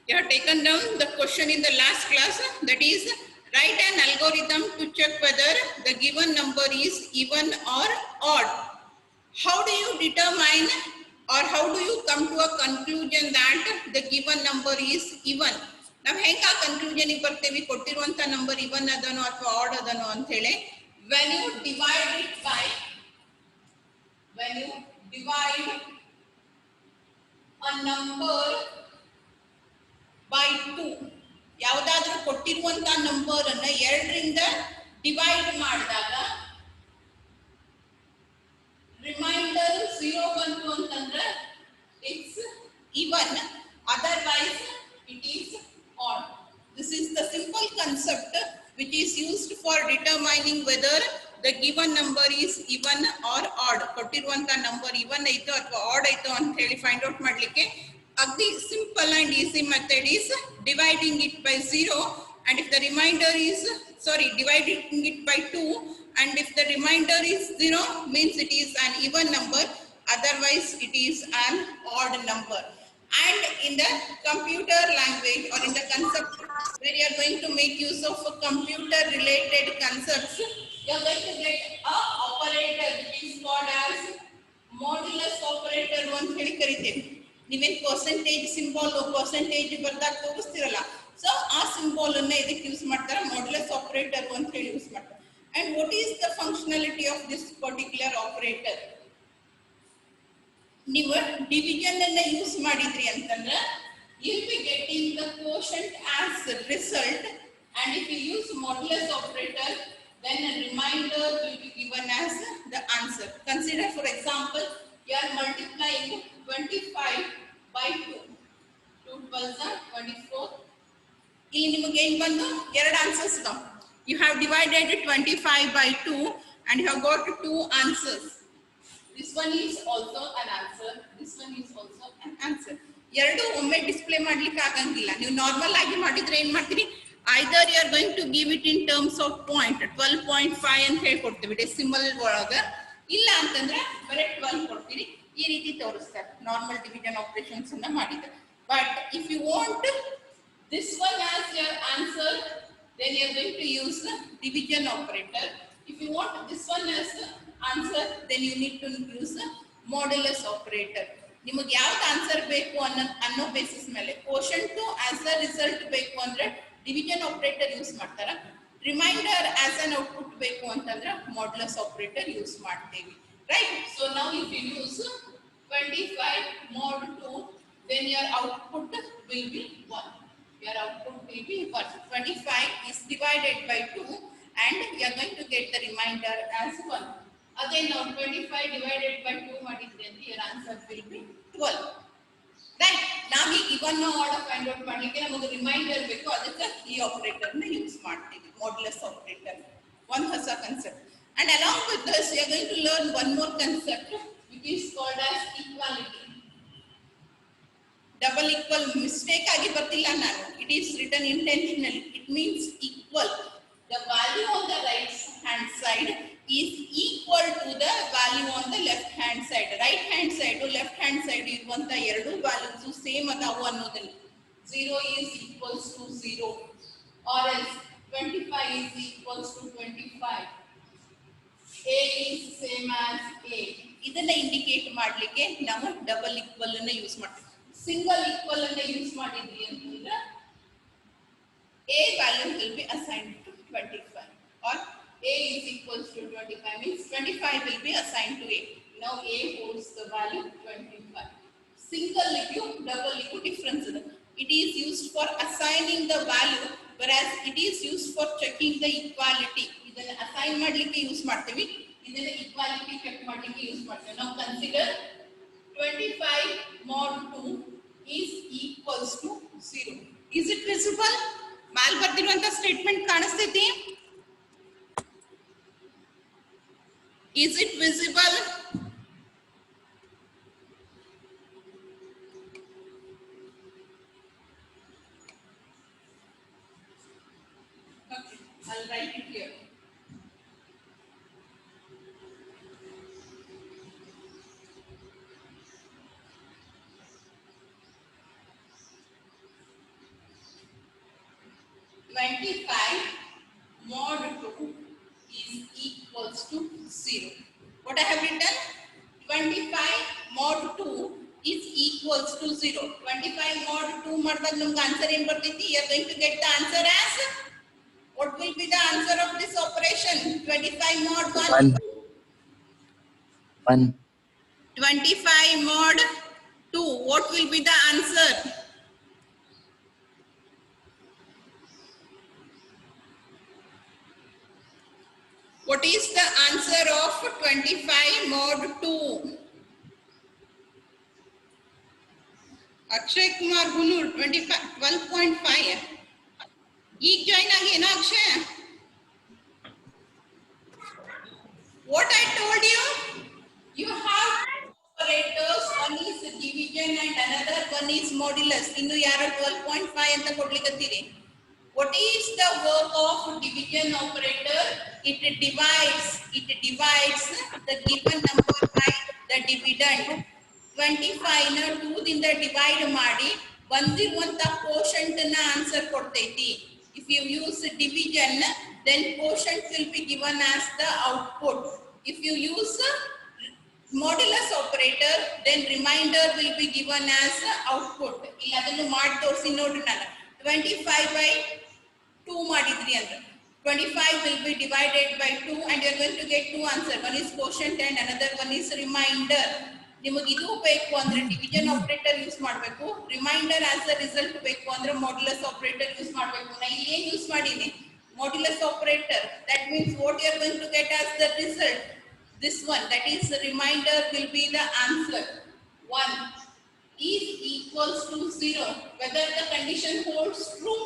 You have taken down the question in the last class, that is, write an algorithm to check whether the given number is even or odd. How do you determine or how do you come to a conclusion that the given number is even? ನಾವು ಹೆಂಗೆ ಆ ಕನ್ಕ್ಲೂಷನ್ಗೆ ಬರ್ತೀವಿ ಕೊಟ್ಟಿರುವಂಥ number ಇವನ್ ಅದನೋ ಅಥವಾ add ಅದನೋ ಅಂತ ಹೇಳಿ when you divide a number by 2, ಯಾವುದಾದ್ರೂ ಕೊಟ್ಟಿರುವಂತ number ಅನ್ನ 2ರಿಂದ ಡಿವೈಡ್ ಮಾಡಿದಾಗ ರಿಮೈಂಡರ್ 0 ಬಂತು ಅಂತಂದ್ರೆ it's even, otherwise it is odd. This is the simple concept which is used for determining whether the given number is even or odd. ಕೊಟ್ಟಿರುವಂತ number even ಐತೋ ಅಥವಾ odd ಐತೋ ಅಂತ ಹೇಳಿ ಫೈಂಡ್ ಔಟ್ ಮಾಡ್ಲಿಕ್ಕೆ the simple and easy method is dividing it by 0, and if the remainder is dividing it by 2, and if the remainder is 0 means it is an even number, otherwise it is an odd number. And in the computer language or in the concept where you are going to make use of computer related concepts, you are going to get a operator which is called as modulus operator ಅಂತ ಹೇಳಿ ಕರೀತೇವೆ. ನೀವೇನು percentage symbol percentage ಬರ್ದಾಗ ತೋರಿಸ್ತಿರಲ್ಲ, so ಆ symbol ಅನ್ನ ಇದಕ್ಕೆ use ಮಾಡ್ತಾರೆ, modulus operator ಅಂತ ಹೇಳಿ use ಮಾಡ್ತಾರೆ. And what is the functionality of this particular operator? ನೀವು ಡಿವಿಷನ್ ಅನ್ನ ಯೂಸ್ ಮಾಡಿದ್ರಿ ಅಂತಂದ್ರೆ you will be getting the quotient as result, and if you use modulus operator then a remainder will be given as the answer. Consider, for example, you are multiplying 25 by 2. 2 12s are 24. ಇಲ್ಲಿ ನಿಮಗೆ ಏನು ಬಂದು ಎರಡು answers ಇದಾವೆ. You have divided 25 by 2 and you have got 2 answers. This one is also an answer. This one is also an answer. ಎರಡು ಒಮ್ಮೆ display ಮಾಡ್ಲಿಕ್ಕೆ ಆಗಂಗಿಲ್ಲ. ನೀವು ನಾರ್ಮಲ್ ಆಗಿ ಮಾಡಿದ್ರೆ ಏನು ಮಾಡ್ತೀರಿ? Either you are going to give it in terms of point 12.5 ಅಂತ ಹೇಳಿ ಕೊಡ್ತೀವಿ ಡೆಸಿಮಲ್ ಒಳಗೆ, ಇಲ್ಲ ಅಂತಂದ್ರೆ ಬರೀ 12 ಕೊಡ್ತೀರಿ. ಈ ರೀತಿ ತೋರಿಸ್ತಾರೆ ನಾರ್ಮಲ್ ಡಿವಿಷನ್ ಆಪರೇಷನ್ಸ್ ಅನ್ನ ಮಾಡಿದ್ರೆ. But if you want this one as your answer, then you are going to use the division operator. If you want this one as the answer, then you need to use the modulus operator. ನಿಮಗೆ ಯಾವ್ದು answer ಬೇಕು ಅನ್ನೋ basis ಮೇಲೆ quotient as a result ಬೇಕು ಅಂದ್ರೆ division operator use ಮಾಡ್ತಾರ, remainder as an output ಬೇಕು ಅಂತಂದ್ರೆ ಮಾಡ್ಯುಲಸ್ ಆಪರೇಟರ್ ಯೂಸ್ ಮಾಡ್ತೇವೆ, right? So now if you use 25 mod 2, then your output will be 1. Your output will be 1. 25 is divided by 2 and you are going to get the remainder as 1. Again now 25 divided by 2 ಮಾಡಿದ್ರೆ your answer will be 12. Right? ನಾವೀಗ ಇವನ್ನ order find out ಮಾಡ್ಲಿಕ್ಕೆ ನಮಗೆ reminder ಬೇಕು, ಅದಕ್ಕೆ ಈ operator ನ use ಮಾಡ್ತೀವಿ, ಮಾಡ್ಯುಲಸ್ ಆಪರೇಟರ್. ಒಂದು ಹೊಸ concept. And along with this you are going to learn one more concept which is called as equality. Double equal mistake ಆಗಿ ಬರ್ತಿಲ್ಲ ನಾನು, it is written intentionally. It means equal. The value on the right hand side is equal to the value on the left hand side. Right hand side to left hand side ಇರುವಂತ ಎರಡು values same ಅದಾವು ಅನ್ನೋದಿಲ್ಲ. 0 is equals to 0 or else 25 is equals to 25. A is same as A. ಇದನ್ನ indicate ಮಾಡ್ಲಿಕ್ಕೆ ನಾವು double equal ಅನ್ನ use ಮಾಡ್ತೀವಿ. Single equal ಅನ್ನ ಯೂಸ್ ಮಾಡಿದ್ವಿ ಅಂತಂದ್ರೆ A value will be assigned to 25, or A is equals to 25 means 25 will be assigned to A. Now A holds the value 25. Single liquid, double liquid difference. It is used for assigning the value, whereas it is used for checking the equality. ಇದನ್ನ assign ಮಾಡ್ಲಿಕ್ಕೆ use ಮಾಡ್ತೀವಿ, ಇದನ್ನ equality check ಮಾಡ್ಲಿಕ್ಕೆ use ಮಾಡ್ತೀವಿ. Now consider 25 mod 2 is equals to 0. Is it visible? ಮ್ಯಾಲ್ ಬರ್ದಿರುವಂತ statement ಕಾಣಿಸ್ತೈತಿ? Is it visible? Okay, I'll write it here. 25 mod 2 is equals to 0. What I have written? 25 mod 2 is equals to 0. 25 mod 2 ಮಾಡಿದಾಗ ನಮಗೆ answer ಏನು ಬರ್ತೈತಿ? You are going to get the answer as, what will be the answer of this operation? 25 mod 1. 1. 25 mod 2. What will be the answer? What is the answer of 25 mod 2? Akshay Kumar Gunur, 12.5. Eek join again, Akshay. What I told you? You have operators, one is division and another one is modulus. Innu yaru 12.5 anta kodlikattiri. What is the work of division operator? It divides the given number by the dividend. 25 ನ 2 ದಿಂದ divide ಮಾಡಿ ಬಂದಿರುವಂತ quotient ನ answer ಕೊಡ್ತೈತಿ. If you use division, then quotient will be given as the output. If you use modulus operator, then remainder will be given as the output. ಇಲ್ಲಿ ಅದನ್ನು ಮಾಡಿ ತೋರಿಸಿ ನೋಡ್ರಿ ನಾನು. 25 by 2 ಮಾಡಿದ್ರಿ ಅಂದ್ರೆ 25 will be divided by 2 and you are going to get two answer. One is quotient and another one is remainder. ನಿಮಗೆ ಇದು ಬೇಕು ಅಂದ್ರೆ ಡಿವಿಷನ್ ಆಪರೇಟರ್ ಯೂಸ್ ಮಾಡಬೇಕು. ರಿಮೈಂಡರ್ ಆಸ್ ಅ ರಿಸಲ್ಟ್ ಬೇಕು ಅಂದ್ರೆ ಮಾಡ್ಯುಲಸ್ ಆಪರೇಟರ್ ಯೂಸ್ ಮಾಡಬೇಕು. ನಾ ಇಲ್ಲಿ ಏನು ಯೂಸ್ ಮಾಡೀನಿ? Modulus operator. That means what you are going to get as the result, this one, that is the remainder will be the answer. 1 is equals to 0 whether the condition holds true,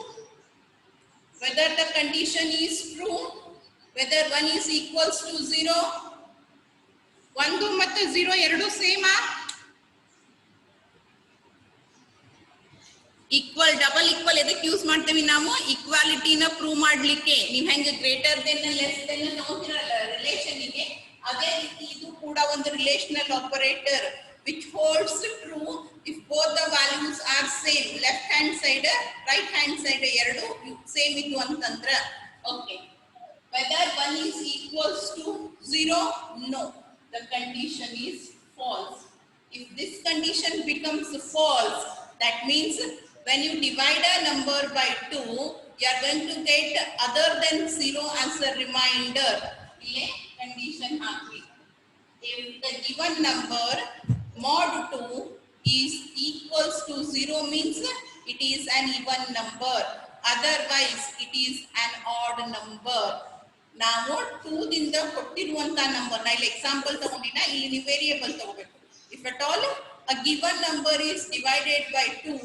whether the condition is true, whether 1 is equals to 0. 1 ಮತ್ತು 0 ಎರಡು same equal double equal ಎದಕ್ಕೆ use ಮಾಡ್ತೀವಿ ನಾವು? ಈಕ್ವಾಲಿಟಿನ prove ಮಾಡ್ಲಿಕ್ಕೆ. ನೀವು ಹೆಂಗೆ greater than less than ನೋಡ್ತಿರಲ್ಲ ರಿಲೇಷನ್ ಗೆ, ಅದೇ ರೀತಿ ಇದು ಕೂಡ ಒಂದು relational operator which holds true if both the values are same. Left hand side right hand side ಎರಡು ಸೇಮ್ ಇತ್ತು ಅಂತಂದ್ರೆ okay. Whether 1 is equals to 0, no, the condition is false. If this condition becomes false, that means when you divide a number by 2, you are going to get other than 0 as a remainder. Ile condition happy. If the given number mod 2 is equals to 0 means it is an even number, otherwise it is an odd number. ನಾವು 2 ದಿಂದ ಕೊಟ್ಟಿರುವಂತ number ನಾ ಇಲ್ಲಿ example ತಗೊಂಡಿನ, ಇಲ್ಲಿ ನೀವು variable ತಗೋಬೇಕು. If at all a given number is divided by 2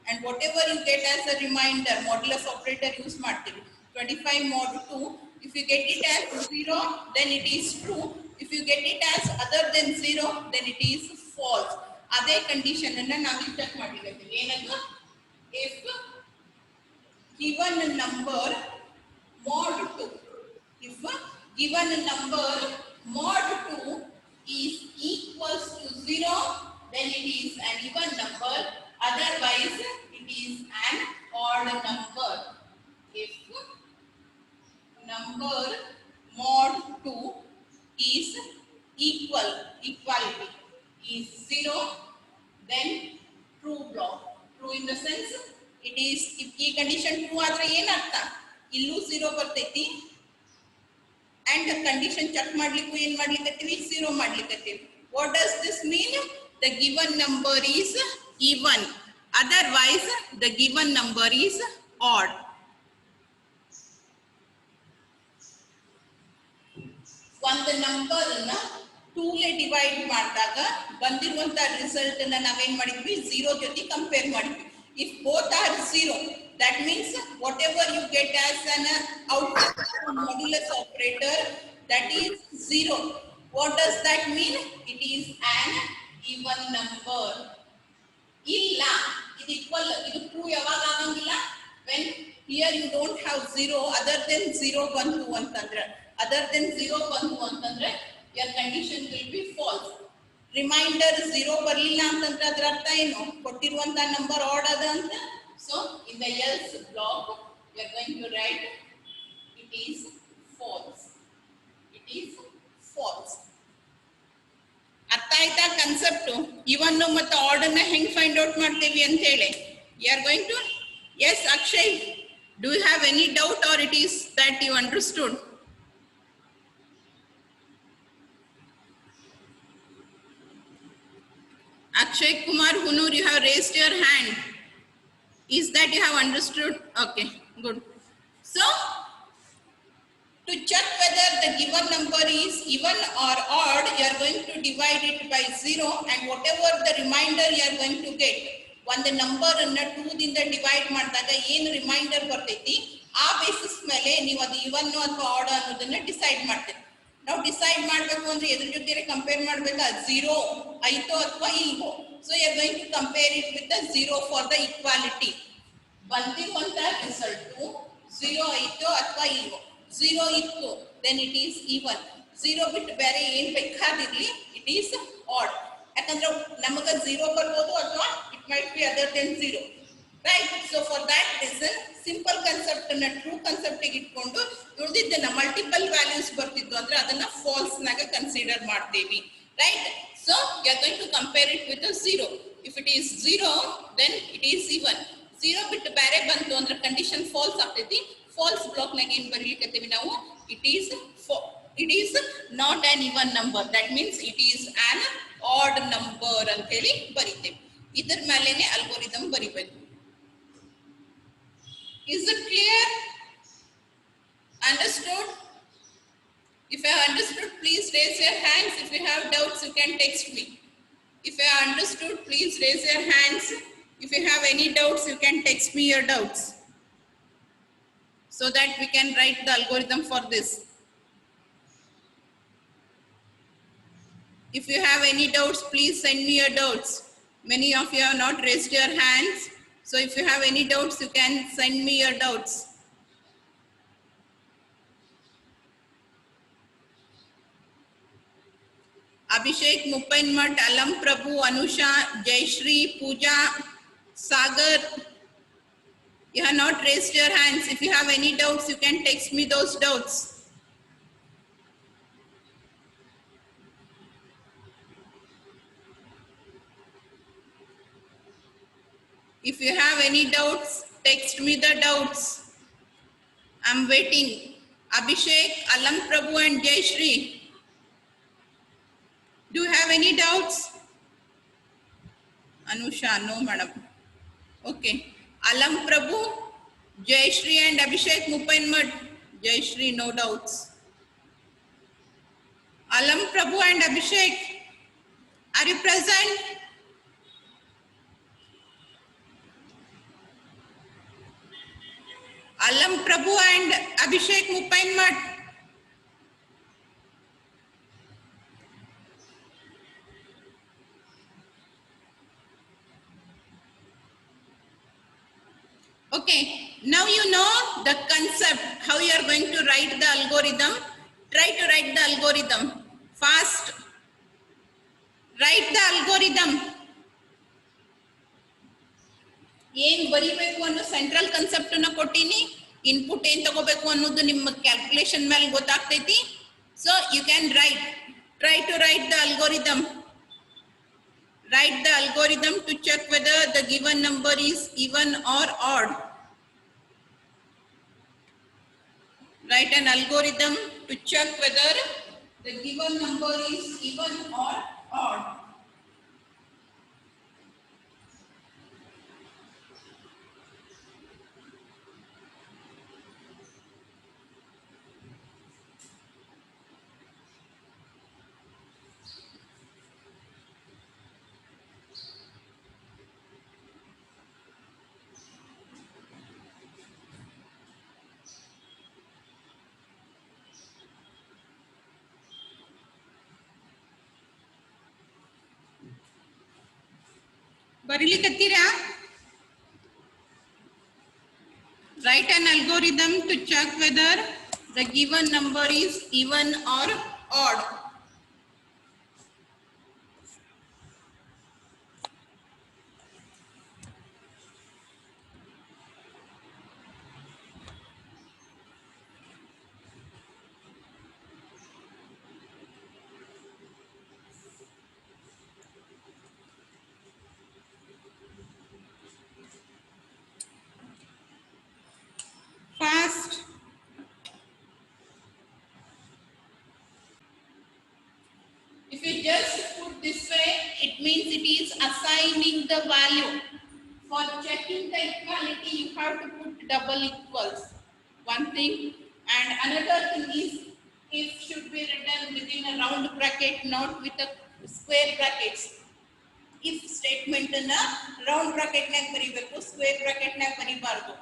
and whatever you get as a remainder, modulus operator use ಮಾಡ್ತೀವಿ. 25 mod 2, if you get it as 0 then it is true, if you get it as other than 0 then it is false. ಅದೇ condition ಅನ್ನ ನಾವು check ಮಾಡಿದ್ದೀವಿ. ಏನದು? if given number mod 2, if given number mod 2 is equals to 0, then it is an even number, otherwise it is an odd number. If number mod 2 is equality is 0, then true block. True in the sense it is, if ಈ condition true ಆದ್ರೆ ಏನರ್ಥ? ಇಲ್ಲೂ 0 ಬರ್ತೈತಿ and condition check ಮಾಡ್ಲಿಕ್ಕೂ ಏನ್ ಮಾಡ್ಲಿಕ್ಕತ್ತೀವಿ? 0 ಮಾಡ್ಲಿಕ್ಕತ್ತೀವಿ. What does this mean? The given number is even, otherwise the given number is odd. ಒಂದು number ಅನ್ನ 2 ಲೆ divide ಮಾಡಿದಾಗ ಬಂದಿರುವಂತ ರಿಸಲ್ಟ್ ಅನ್ನ ನಾವೇನ್ ಮಾಡಿದ್ವಿ? 0 ಜೊತೆ ಕಂಪೇರ್ ಮಾಡಿದ್ವಿ. If both are 0, that means whatever you get as an output from modulus operator, that is 0. What does that mean? It is an even number. ಇಲ್ಲ, ಇದು equal, ಇದು true ಯಾವಾಗ ಆಗಂಗಿಲ್ಲ? When here you don't have 0, other than 0 ಬಂತು ಅಂತಂದ್ರೆ, other than 0 ಬಂತು ಅಂತಂದ್ರೆ your condition will be false. Remainder 0 ಬರಲಿಲ್ಲ ಅಂತಂದ್ರೆ ಅದರ ಅರ್ಥ ಏನು? ಕೊಟ್ಟಿರುವಂತ ನಂಬರ್ ಆಡ್ ಅದ ಅಂತ. So in the else block you are going to write it is false. It is false. ಅರ್ಥ ಆಯ್ತಾ ಕಾನ್ಸೆಪ್ಟ್? ಇವನ್ನು ಮತ್ತು ಆಡ್ ಅನ್ನ ಹೆಂಗ್ ಫೈಂಡ್ ಔಟ್ ಮಾಡ್ತೀವಿ ಅಂತ ಹೇಳಿ you are going to. Yes Akshay, do you have any doubt or it is that you understood? Akshay Kumar Hunur, you have raised your hand. Is that you have understood? Okay, good. So, to check whether the given number is even or odd, you are going to divide it by 0 and whatever the remainder you are going to get. ಒಂದು number ಅನ್ನ 2 ದಿಂದ divide ಮಾಡಿದಾಗ ಏನು reminder ಬರ್ತೈತಿ ಆ basis ಮೇಲೆ ನೀವು ಅದು ಇವನ್ ಅಥವಾ ಆಡ್ ಅನ್ನೋದನ್ನ ಡಿಸೈಡ್ ಮಾಡ್ತೀರಿ. ನಾವು ಡಿಸೈಡ್ ಮಾಡಬೇಕು ಅಂದ್ರೆ ಎದ್ರ ಜೊತೆ ಕಂಪೇರ್ ಮಾಡಬೇಕಾ, 0 ಐತೋ ಅಥವಾ ಇಲ್ವೋ. So you are going to compare it with the 0 for the equality. ಬಂದಿರುವಂತ ರಿಸಲ್ಟ್ 0 ಐತೋ ಅಥವಾ ಇಲ್ವೋ. 0 ಇತ್ತು ದೆನ್ ಇಟ್ ಈಸ್ ಈವನ್. 0 ಬಿಟ್ಟು ಬೇರೆ ಏನ್ ಬೇಕಾದಿರ್ಲಿ ಇಟ್ ಈಸ್ ಆಡ್. ಯಾಕಂದ್ರೆ ನಮಗ 0 ಬರ್ಬೋದು ಅಥವಾ it might be other than 0, right? So for that reason simple concept ಅನ್ನ ಟ್ರೂ ಕನ್ಸೆಪ್ಟ್ ಗೆ ಇಟ್ಕೊಂಡು ಉಳಿದಿದ್ದನ್ನ ಮಲ್ಟಿಪಲ್ ವ್ಯಾಲ್ಯೂಸ್ ಬರ್ತಿದ್ದು ಅಂದ್ರೆ ಅದನ್ನ ಫಾಲ್ಸ್ ನಾಗ ಕನ್ಸಿಡರ್ ಮಾಡ್ತೀವಿ, right? So you are going to compare it with 0. If it is 0 then it is even. 0 ಬಿಟ್ಟು ಬೇರೆ ಬಂತು ಅಂದ್ರೆ ಕಂಡೀಷನ್ ಫಾಲ್ಸ್ ಆಗ್ತೈತಿ. ಫಾಲ್ಸ್ ಬ್ಲಾಕ್ ನಾಗ ಏನ್ ಬರೀಲಿಕ್ಕತ್ತೀವಿ ನಾವು, it is not an even number, that means it is an odd number ಅಂತ ಹೇಳಿ ಬರೀತೇವೆ. ಇದ್ರ ಮೇಲೆನೆ ಅಲ್ಗೋರಿದಮ್ ಬರಿಬೇಕು. Is it clear? Understood? If you have understood, please raise your hands. If you have doubts, you can text me. If you have understood, please raise your hands. If you have any doubts, you can text me your doubts so that we can write the algorithm for this. If you have any doubts, please send me your doubts. Many of you have not raised your hands. So if you have any doubts, you can send me your doubts. Abhishek Mupainmat, Alam Prabhu, Anusha, Jayashri, Pooja, Sagar, you have not raised your hands. If you have any doubts, you can text me those doubts. If you have any doubts, text me the doubts. I'm waiting. Abhishek, Alam Prabhu and Jayashri, do you have any doubts? Anusha, no madam. Okay. Alam Prabhu, Jayashri and Abhishek Mupainmat. Jayashri, no doubts. Alam Prabhu and Abhishek, are you present? Alam Prabhu and Abhishek Mupainmat. Okay, now you know the concept, how you are going to write the algorithm. Try to write the algorithm fast. Write the algorithm. ಏನ್ ಬರಿಬೇಕು ಅನ್ನೋ central concept ಅನ್ನ ಕೊಟ್ಟಿನಿ. Input ಏನ್ ತಗೋಬೇಕು ಅನ್ನೋದು ನಿಮ್ಮ calculation ಮೇಲೆ ಗೊತ್ತಾಗ್ತೈತಿ. So you can write, try to write the algorithm. Write the algorithm to check whether the given number is even or odd. Write an algorithm to check whether the given number is even or odd. ಬರೀಲಿಕತ್ತೀರಾ? Write an algorithm to check whether the given number is even or odd. If you just put this way, it means it is assigning the value. For checking the equality, you have to put double equals. One thing, and another thing is, if should be written within a round bracket, not with a square brackets. If statement in a round bracket nag baribeku, square bracket nag baribardu.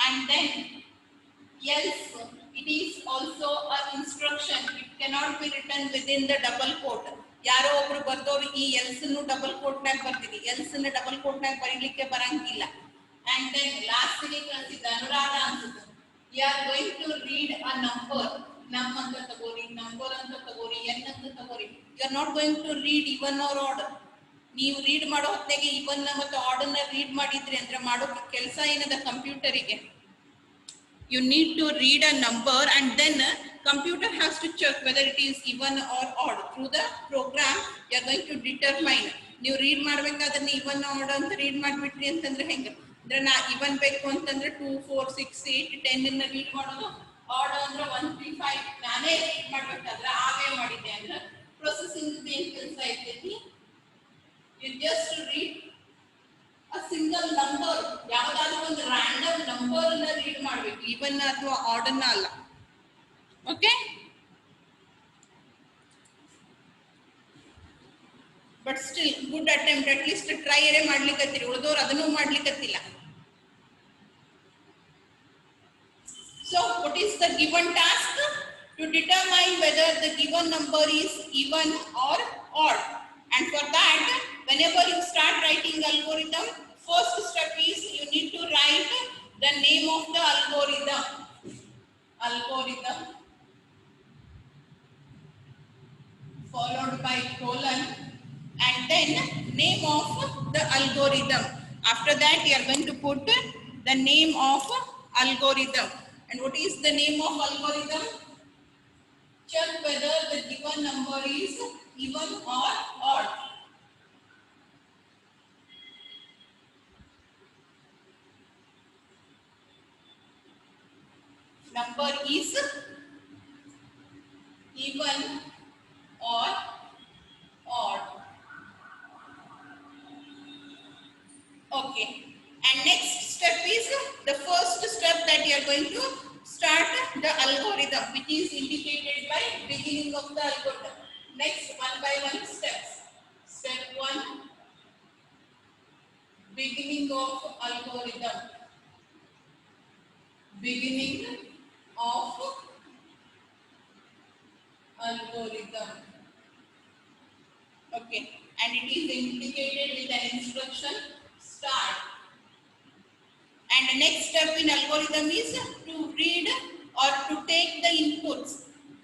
And then else it is also an instruction. It cannot be written within the double quote. ಯಾರೋ ಒಬ್ರು ಬರ್ದವರು ಈ else ನು double quote ನಾಗ ಬರ್ತೀವಿ, else ನ double quote ನಾಗ ಬರೀಲಿಕ್ಕೆ ಬರಂಗಿಲ್ಲ. And then lastly ಕಳಿಸಿದ ಅನುರಾಧ ಅನ್ಸುತ್ತೆ, you are going to read a number, ನಮ್ ಅಂತ ತಗೋರಿ, ನಂಬರ್ ಅಂತ ತಗೋರಿ, ಎನ್ ಅಂತ ತಗೋರಿ. You are not going to read even or odd. ನೀವು ರೀಡ್ ಮಾಡೋ ಹೊತ್ತಿಗೆ ಇವನ್ ಮತ್ತು ಆಡ್ ಅನ್ನ ರೀಡ್ ಮಾಡಿದ್ರಿ ಅಂದ್ರೆ ಮಾಡೋ ಕೆಲಸ ಏನದ ಕಂಪ್ಯೂಟರಿಗೆ. You need to read a number and then computer has to check whether it is even or odd. Through the program you are going to determine. ನೀವು ರೀಡ್ ಮಾಡಬೇಕಾದ್ರೆ even odd ಅಂತ read ಮಾಡಿಬಿಟ್ರಿ ಅಂತಂದ್ರೆ ಹೆಂಗೆ ಅಂದ್ರೆ ನಾ even ಬೇಕು ಅಂತಂದ್ರೆ 2 4 6 8 10 ಅನ್ನ ರೀಡ್ ಮಾಡೋದು, odd ಅಂದ್ರೆ 1 3 5 ನಾನೇ ರೀಡ್ ಮಾಡಬೇಕಾದ್ರೆ ಆವೇ ಮಾಡಿದ್ದೆ ಅಂದ್ರೆ ಪ್ರೊಸೆಸಿಂಗ್ ಏನು ಕೆಲಸ ಇರ್ತೈತಿ. You just read a single number, ಯಾವುದಾದ್ರೂ ಒಂದು random number ಅನ್ನ ರೀಡ್ ಮಾಡಬೇಕು, even ಅಥವಾ odd ಅನ್ನ ಅಲ್ಲ. Okay, but still good attempt. At least try ಅರೇ ಮಾಡ್ಲಿಕ್ಕತ್ತೀರಿ, ಉಳಿದವ್ರು ಅದನ್ನು ಮಾಡ್ಲಿಕ್ಕತ್ತಿಲ್ಲ. So what is the given task? To determine whether the given number is even or odd. And for that, whenever you start writing algorithm, first step is you need to write the name of the algorithm. Algorithm followed by colon and then name of the algorithm. After that you are going to put the name of algorithm. And what is the name of algorithm? Check whether the given number is even or odd. Number is even or odd. Okay, and next step is the first step that you are going to start the algorithm, which is indicated by beginning of the algorithm. Next, one by one steps. Step 1, beginning of algorithm. Beginning of algorithm. Okay, and it is indicated with an instruction start. And the next step in algorithm is to read or to take the inputs.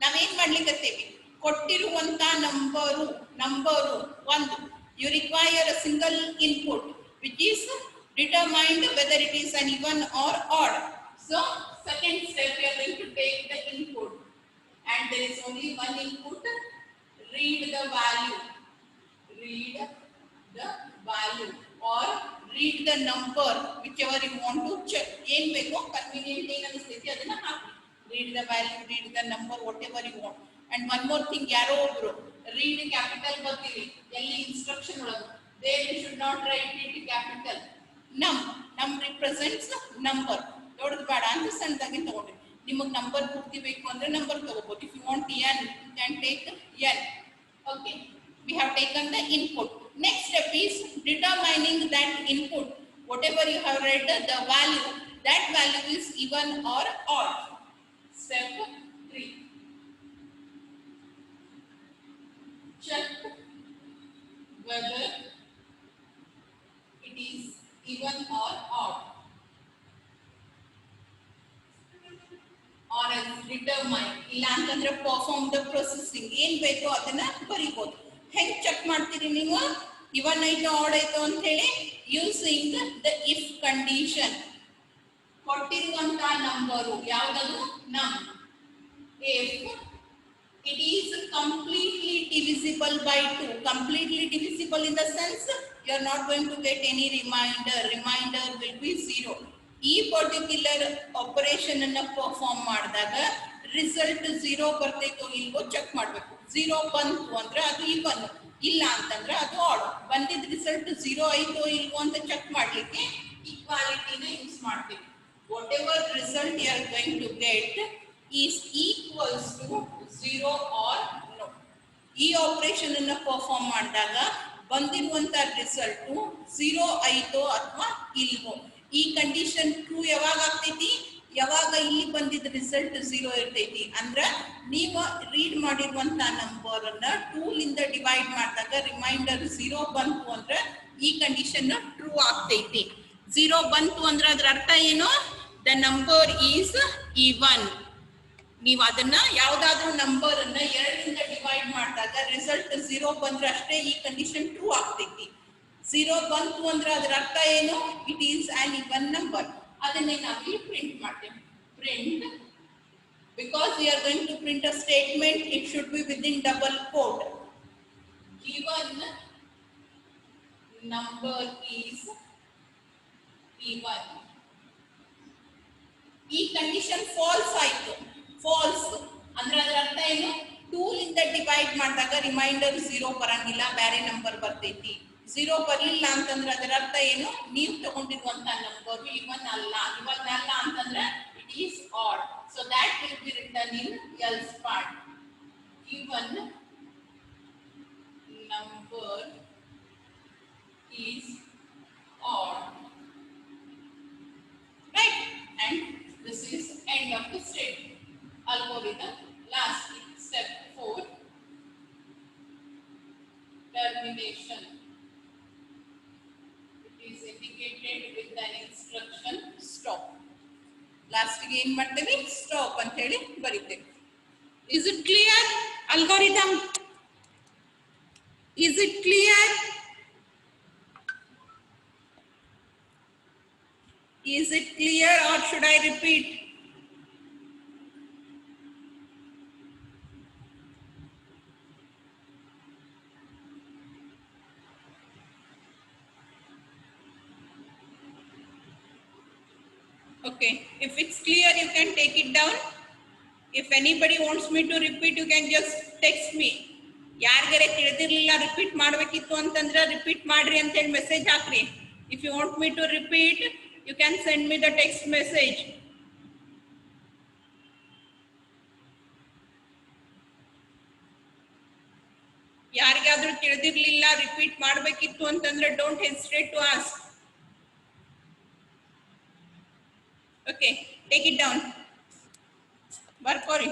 ನಾವು ಏನು ಮಾಡ್ಲಿಕ್ಕತ್ತೇವೆ, ಕೊಟ್ಟಿರುವಂತ number 1, you require a single input which is determined whether it is an even or odd. So second step, we are going to take the input and there is only one input. Read the value, read the value or read the number, whichever you want to check. ಏನು ಬೇಕೋ convenient ಏನು ಅನಿಸ್ತೈತಿ ಅದನ್ನ ಹಾಕಿ. Read the value, read the number, whatever you want. And one more thing, ಯಾರೋ ಒಬ್ರು read capital ಬರ್ತೀವಿ ಎಲ್ಲಿ instruction ಒಳಗೆ, there you should not write it capital. num represents number, ದೊಡ್ಡದು ಬೇಡ ಅಂತ ಸಣ್ಣದಾಗಿ ತಗೊಂಡ್ರಿ. ನಿಮಗೆ ನಂಬರ್ ಪೂರ್ತಿ ಬೇಕು ಅಂದ್ರೆ ನಂಬರ್ ತಗೋಬಹುದು. If you want n, you can take n. Okay, we have taken the input. Next step is determining that input. Whatever you have read the value, that value is even or odd. Step 3. Check whether it is even or odd. Or else determine. ಇಲ್ಲ ಅಂತಂದ್ರೆ perform the processing. ಏನು ಬೇಕೋ ಅದನ್ನ ಬರೀಬಹುದು. ಹೆಂಗೆ check ಮಾಡ್ತೀರಿ ನೀವು ಇವನ್ ಐತೋ add ಐತೋ ಅಂತ ಹೇಳಿ? Using the if condition. ಕೊಟ್ಟಿರುವಂತ ನಂಬರು ಯಾವುದದು num. if it is completely divisible by 2, completely divisible in the sense you are not going to get any remainder will be 0. ಈ ಪರ್ಟಿಕ್ಯುಲರ್ ಆಪರೇಷನ್ ಅನ್ನು perform ಮಾಡಿದಾಗ result 0 ಬರ್ತೈತೋ ಇಲ್ವೋ check ಮಾಡಬೇಕು. 0 ಬಂತು ಅಂದ್ರೆ ಅದು ಈವನ್, ಇಲ್ಲ ಅಂತಂದ್ರೆ ಅದು ಆಡ್. ಬಂದಿದ್ದ ರಿಸಲ್ಟ್ 0 ಐತೋ ಇಲ್ವೋ ಅಂತ ಚೆಕ್ ಮಾಡ್ಲಿಕ್ಕೆ ಈಕ್ವಾಲಿಟಿನ ಯೂಸ್ ಮಾಡ್ತೀವಿ. Whatever result you are going to get is equals to 0 or no. ಈ ಆಪರೇಷನ್ ಅನ್ನ ಪರ್ಫಾರ್ಮ್ ಮಾಡಿದಾಗ ಬಂದಿರುವಂತ ರಿಸಲ್ಟ್ 0 ಐತೋ ಅಥವಾ ಇಲ್ವೋ. ಈ ಕಂಡೀಷನ್ ಟ್ರೂ ಯಾವಾಗ ಆಗ್ತೈತಿ? ಯಾವಾಗ ಇಲ್ಲಿ ಬಂದಿದ್ದ ರಿಸಲ್ಟ್ 0 ಇರ್ತೈತಿ. ಅಂದ್ರ ನೀವು ರೀಡ್ ಮಾಡಿರುವಂತ ನಂಬರ್ ಅನ್ನ 2 ಲಿಂದ ಡಿವೈಡ್ ಮಾಡಿದಾಗ ರಿಮೈಂಡರ್ 0 ಬಂತು ಅಂದ್ರೆ ಈ ಕಂಡೀಷನ್ ಟ್ರೂ ಆಗ್ತೈತಿ. 0 ಬಂತು ಅಂದ್ರೆ ಅದ್ರ ಅರ್ಥ ಏನು? The number is even. ನೀವು ಅದನ್ನ ಯಾವ್ದಾದ್ರು ನಂಬರ್ ಅನ್ನ 2 ರಿಂದ ಡಿವೈಡ್ ಮಾಡಿದಾಗ ರಿಸಲ್ಟ್ 0 ಬಂದ್ರೆ ಅಷ್ಟೇ ಈ ಕಂಡೀಷನ್ ಟ್ರೂ ಆಗ್ತೈತಿ. 0 ಬಂತು ಅಂದ್ರೆ ಅದರ ಅರ್ಥ ಏನು? It is an even number. ಅದನ್ನೇ ನಾವು ಇಲ್ಲಿ ಪ್ರಿಂಟ್ ಮಾಡ್ತೇವೆ. Print, because we are going to print a statement, it should be within double quote. Given number is even. ಈ ಕಂಡೀಷನ್ ಫಾಲ್ಸ್ ಆಯ್ತು. ಫಾಲ್ಸ್ ಅಂದ್ರೆ ಅದರ ಅರ್ಥ ಏನು? 2 ಲಿಂದ ಡಿವೈಡ್ ಮಾಡಿದಾಗ ರಿಮೈಂಡರ್ 0 ಬರಂಗಿಲ್ಲ, ಬೇರೆ ನಂಬರ್ ಬರ್ತೈತಿ. 0 ಬರ್ಲಿಲ್ಲ ಅಂತಂದ್ರೆ ಅದರ ಅರ್ಥ ಏನು? ನೀವು ತಗೊಂಡಿರುವಂತ ನಂಬರ್ ಇವನ್ ಅಲ್ಲ. ಇವನ್ ಅಲ್ಲ ಅಂತಂದ್ರೆ it is add. So that will be written in else part. Given number is odd. Right? And this is end of the statement. Algorithm. Lastly, step 4, termination. It is indicated with an instruction stop. Last ಗೆ ಏನು ಮಾಡ್ತೇವೆ? Stop ಅಂತ ಹೇಳಿ ಬರೀತೇವೆ. Is it clear? Algorithm. Is it clear? Is it clear or should I repeat? Okay, if it's clear, you can take it down. If anybody wants me to repeat, you can just text me. ಯಾರಿಗಾರೆ ತಿಳಿದಿರಲಿಲ್ಲ repeat ಮಾಡಬೇಕಿತ್ತು ಅಂತಂದ್ರೆ repeat ಮಾಡ್ರಿ ಅಂತ ಹೇಳಿ message ಹಾಕ್ರಿ. If you want me to repeat, you can send me the text message. ಯಾರಿಗಾದ್ರೂ ತಿಳಿದಿರಲಿಲ್ಲ ರಿಪೀಟ್ ಮಾಡಬೇಕಿತ್ತು ಅಂತಂದ್ರೆ don't hesitate to ask. Okay, take it down. ಬರ್ಕೋರಿ.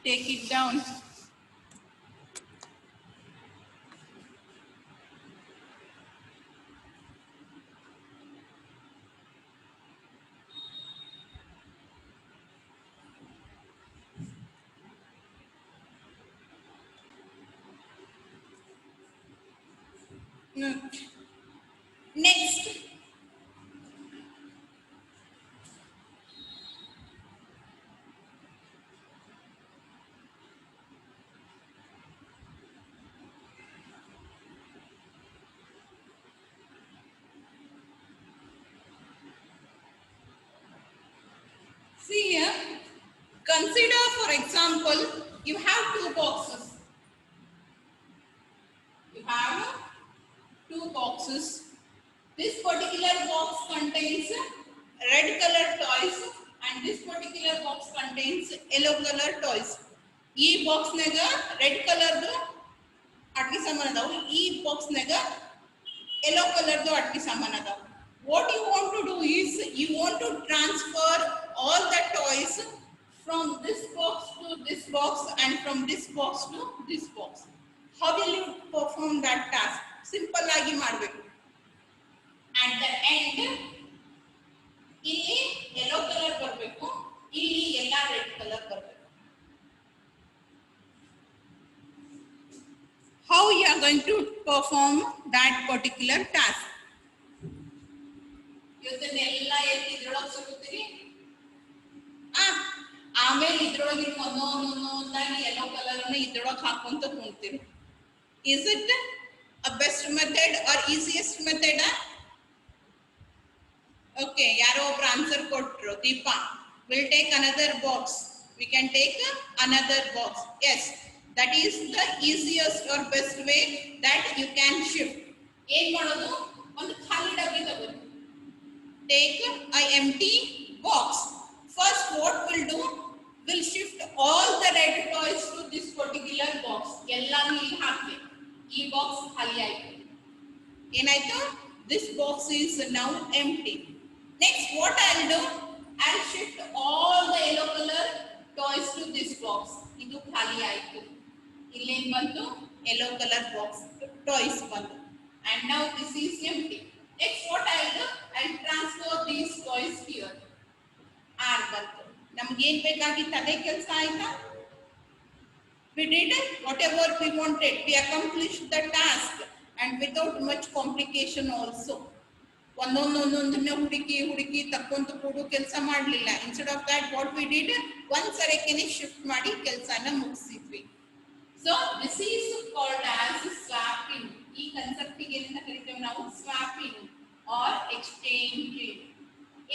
Take it down. Next, see here, consider for example, you have 2 boxes. You have 2 boxes. This particular box contains red color toys and this particular box contains yellow color toys. ಈ box ನಾಗ red colour ಆಟಿಕೆ ಸಾಮಾನು ಅದಾವು, ಈ box ನಾಗ yellow color ಆಟಿಕೆ ಸಾಮಾನು ಅದಾವು. What you want to do is you want to transfer all the toys from this box to this box and from this box to this box. How will you perform that task? Simple ಆಗಿ ಮಾಡಬೇಕು. At the end, ಇಲ್ಲಿ yellow color ಬರಬೇಕು, ಇಲ್ಲಿ ಎಲ್ಲ red color ಬರಬೇಕು. How you are going to perform that particular task? ಇದನ್ನೆಲ್ಲ ಎಲ್ಲಿ ಇದ್ರೊಳಗೆ ಸಿಗುತ್ತೀರಿ. ಆಮೇಲೆ ಇದ್ರೊಳಗೆ ಒಂದೊಂದಾಗಿ yellow color ಅನ್ನ ಇದ್ರೊಳಗೆ ಹಾಕೊಂತ ಕುಂತೀರಿ. Is it? A best method or easiest method? Okay, yaro over answer kotru. Deepa, we'll take another box. We can take another box. Yes, that is the easiest or best way that you can shift. ಏನ್ ಮಾಡೋದು ಒಂದು ಖಾಲಿ ಡಬ್ಬಿ ತಗೋದು. Take a empty box. First, what we'll do, we'll shift all the red toys to this particular box. ಎಲ್ಲಾನು ಇಲ್ಲಿ ಹಾಕ್ಬೇಕು. ಈ box ಖಾಲಿ ಆಯ್ತು. ಏನಾಯ್ತು? This box is now empty. Next, what I'll do, I'll shift all the yellow color toys to this box. ಇದು ಖಾಲಿ ಆಯ್ತು. ಇಲ್ಲೇನ್ ಬಂತು? Yellow color box toys ಬಂತು. And now this is empty. Next, what I'll do, I'll transfer these toys here. R ಬಂತು. ನಮ್ಗೆ ಏನ್ ಬೇಕಾಗಿತ್ತು ಅದೇ ಕೆಲಸ ಆಯ್ತಾ? We did whatever we wanted. We accomplished the task and without much complication also. ಒಂದೊಂದೊಂದೊಂದನ್ನ ಹುಡುಕಿ ತಕ್ಕೊಂತ ಕೂಡು ಕೆಲಸ ಮಾಡಲಿಲ್ಲ. Instead of that what we did, ಒಂದ್ ಸರಕೆನೆ ಶಿಫ್ಟ್ ಮಾಡಿ ಕೆಲಸನ ಮುಗಿಸಿದ್ವಿ. So this is called as swapping. ಈ ಕಾನ್ಸೆಪ್ಟ್ ಗೆ ಏನಂತ ಕರಿತೇವೆ ನಾವು? Swapping or exchanging.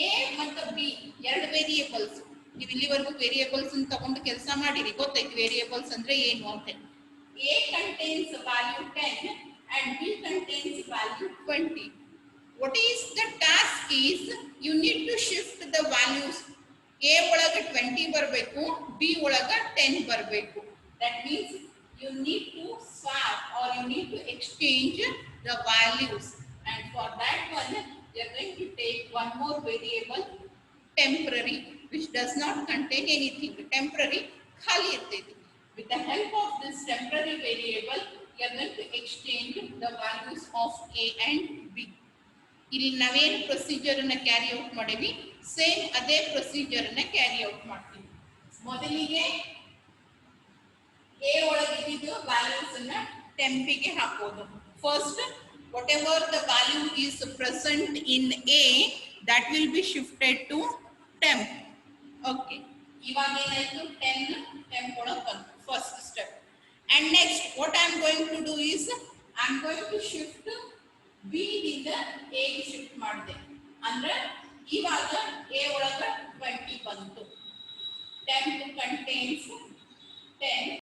ಎ ಮತ್ತು ಬಿ ಎರಡು ವೇರಿಯೇಬಲ್ಸ್. ನೀವು ಇಲ್ಲಿವರೆಗೂ ವೇರಿಯೇಬಲ್ಸ್ ಅನ್ನು ತಗೊಂಡು ಕೆಲಸ ಮಾಡಿರಿ, ಗೊತ್ತೈತಿ ವೇರಿಯೇಬಲ್ಸ್ ಅಂದ್ರೆ ಏನು ಅಂತ. A contains value 10 and b contains value 20. What is the task is, you need to shift the values. A ಒಳಗೆ 20 ಬರಬೇಕು, b ಒಳಗೆ 10 ಬರಬೇಕು. That means you need to swap or you need to exchange the values, and for that one you are going to take one more variable, temporary, which does not contain anything. Temporary ಖಾಲಿ ಇರ್ತೈತಿ. With the help of this temporary variable you are going to exchange the values of a and b. ಇಲ್ಲಿ ನಾವೇನು procedure ಅನ್ನ carry out ಮಾಡೀವಿ, same ಅದೇ procedure ಅನ್ನ carry out ಮಾಡ್ತೀವಿ. ಮೊದಲಿಗೆ ಎ ಒಳಗಿದ್ದು ವ್ಯಾಲ್ಯೂಸ್ ಅನ್ನ ಟೆಂಪಿಗೆ ಹಾಕೋದು. First whatever the value is present in A, that will be shifted to temp. Okay, ಇವಾಗ ಏನಾಯ್ತು? 10 ಟೆಂಪ್ ಒಳಗೆ ಬಂತು, first step. And next what I am going to do is, I am going to shift B ದಿಂದ A ಗೆ shift ಮಾಡಿದೆ. ಅಂದ್ರೆ ಇವಾಗ A ಒಳಗ 20 ಬಂತು. ಟೆಂಪ್ ಕಂಟೇನ್ಸ್